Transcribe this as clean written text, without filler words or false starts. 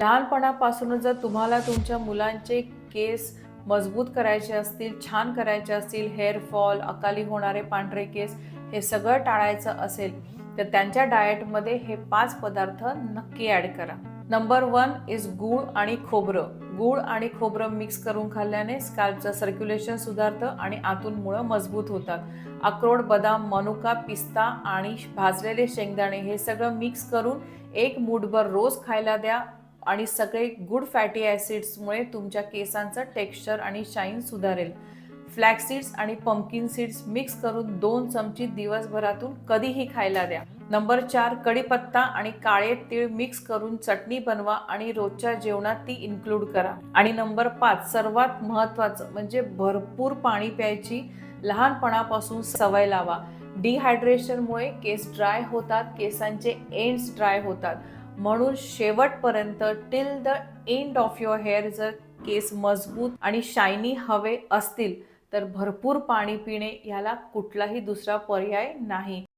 लहानपणापासूनच जर तुम्हाला तुमच्या मुलांचे केस मजबूत करायचे असतील, छान करायचे असतील, हेअर फॉल, अकाली होणारे पांढरे केस हे सगळं टाळायचं असेल, तर त्यांच्या डाएटमध्ये हे 5 पदार्थ नक्की ॲड करा. नंबर 1 इज गूळ आणि खोबरं. गूळ आणि खोबरं मिक्स करून खाल्ल्याने स्कॅल्पचं सर्क्युलेशन सुधारतं आणि आतून मुळं मजबूत होतात. अक्रोड, बदाम, मनुका, पिस्ता आणि भाजलेले शेंगदाणे हे सगळं मिक्स करून एक मूठभर रोज खायला द्या आणि सगळे गुड फॅटी ॲसिड्समुळे तुमच्या केसांचं टेक्स्चर आणि शाईन सुधारेल. फ्लॅक्स सीड्स आणि पंपकिन सीड्स मिक्स करून 2 चमचे दिवसभरातून कधीही खायला द्या. नंबर 4 कढीपत्ता आणि काळे तीळ मिक्स करून चटणी बनवा आणि रोजच्या जेवणात ती इन्क्लूड करा. आणि नंबर 5 सर्वात महत्त्वाचं म्हणजे भरपूर पाणी प्यायची लहानपणापासून सवय लावा. डिहायड्रेशनमुळे केस ड्राय होतात, केसांचे एंड्स ड्राय होतात. म्हणून शेवटपर्यंत till the end of your hair जर केस मजबूत आणि शायनी हवे असतील तर भरपूर पाणी पिणे ह्याला कुठलाही दुसरा पर्याय नाही.